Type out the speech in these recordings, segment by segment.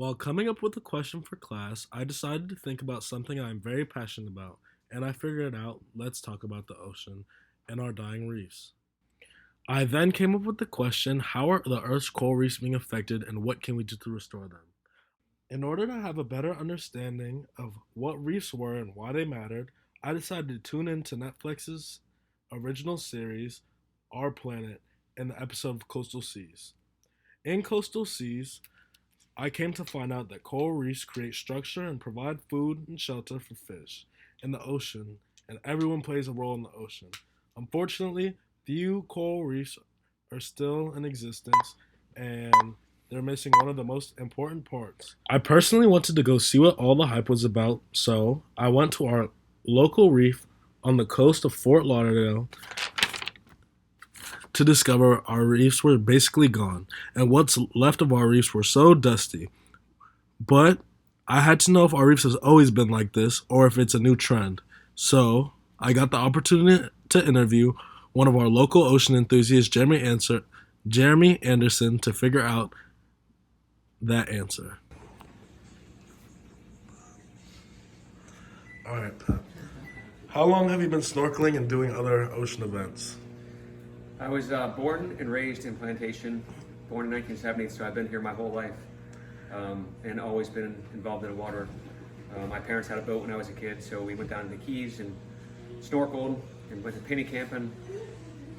While coming up with a question for class, I decided to think about something I'm very passionate about, and I figured out let's talk about the ocean and our dying reefs. I then came up with the question how are the Earth's coral reefs being affected and what can we do to restore them? In order to have a better understanding of what reefs were and why they mattered, I decided to tune into Netflix's original series, Our Planet, and the episode of Coastal Seas. In Coastal Seas, I came to find out that coral reefs create structure and provide food and shelter for fish in the ocean, and everyone plays a role in the ocean. Unfortunately, few coral reefs are still in existence, and they're missing one of the most important parts. I personally wanted to go see what all the hype was about, so I went to our local reef on the coast of Fort Lauderdale to discover our reefs were basically gone, and what's left of our reefs were so dusty. But I had to know if our reefs has always been like this or if it's a new trend. So I got the opportunity to interview one of our local ocean enthusiasts, Jeremy Anderson, to figure out that answer. All right, Pat. How long have you been snorkeling and doing other ocean events? I was born and raised in Plantation, born in 1970, so I've been here my whole life and always been involved in the water. My parents had a boat when I was a kid, so we went down to the Keys and snorkeled and went to penny camping.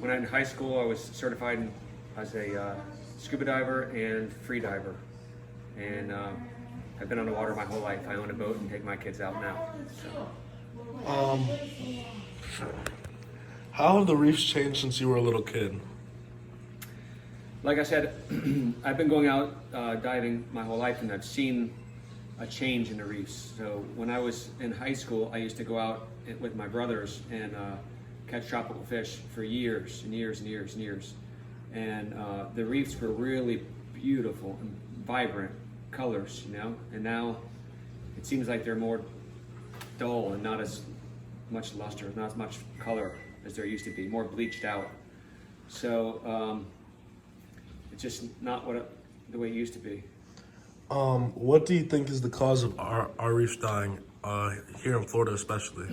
When I was in high school, I was certified as a scuba diver and free diver. And I've been on the water my whole life. I own a boat and take my kids out now. So. Um, how have the reefs changed since you were a little kid? Like I said, I've been going out diving my whole life, and I've seen a change in the reefs. So when I was in high school, I used to go out with my brothers and catch tropical fish for years and years and years and years. And the reefs were really beautiful and vibrant colors, you know. And now it seems like they're more dull and not as much luster, not as much color as there used to be, more bleached out. So it's just not the way it used to be. What do you think is the cause of our reefs dying here in Florida, especially?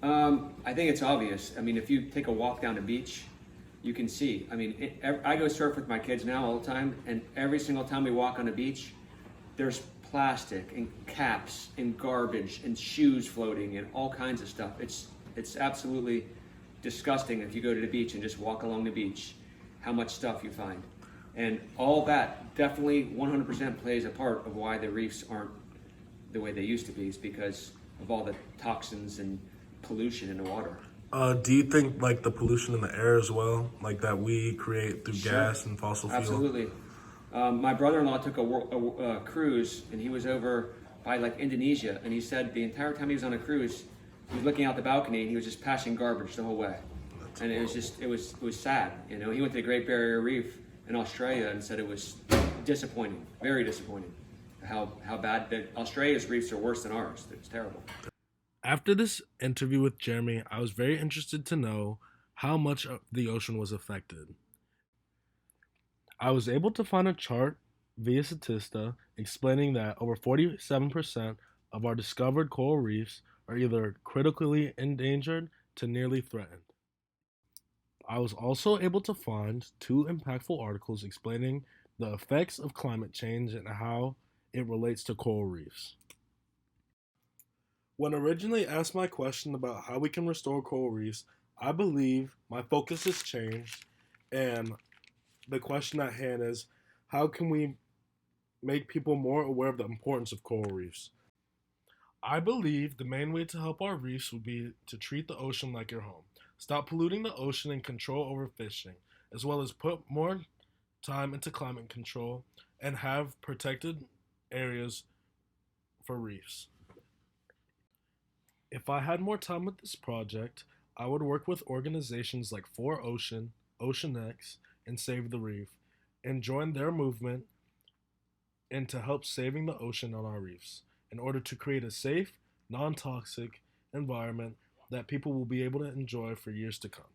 I think it's obvious. I mean, if you take a walk down the beach, you can see. I mean, I go surf with my kids now all the time, and every single time we walk on the beach, there's plastic and caps and garbage and shoes floating and all kinds of stuff. It's absolutely disgusting if you go to the beach and just walk along the beach, how much stuff you find. And all that definitely 100% plays a part of why the reefs aren't the way they used to be, is because of all the toxins and pollution in the water. Do you think like the pollution in the air as well, like that we create through Sure. gas and fossil fuel? Absolutely. My brother-in-law took a cruise, and he was over by like Indonesia, and he said the entire time he was on a cruise, he was looking out the balcony and he was just passing garbage the whole way. And it was sad. You know, he went to the Great Barrier Reef in Australia and said it was disappointing, very disappointing. How bad that Australia's reefs are worse than ours. It's terrible. After this interview with Jeremy, I was very interested to know how much of the ocean was affected. I was able to find a chart via Statista explaining that over 47% of our discovered coral reefs are either critically endangered to nearly threatened. I was also able to find two impactful articles explaining the effects of climate change and how it relates to coral reefs. When originally asked my question about how we can restore coral reefs, I believe my focus has changed, and the question at hand is how can we make people more aware of the importance of coral reefs? I believe the main way to help our reefs would be to treat the ocean like your home. Stop polluting the ocean and control overfishing, as well as put more time into climate control and have protected areas for reefs. If I had more time with this project, I would work with organizations like 4Ocean, OceanX, and Save the Reef, and join their movement and to help saving the ocean on our reefs in order to create a safe, non toxic environment that people will be able to enjoy for years to come.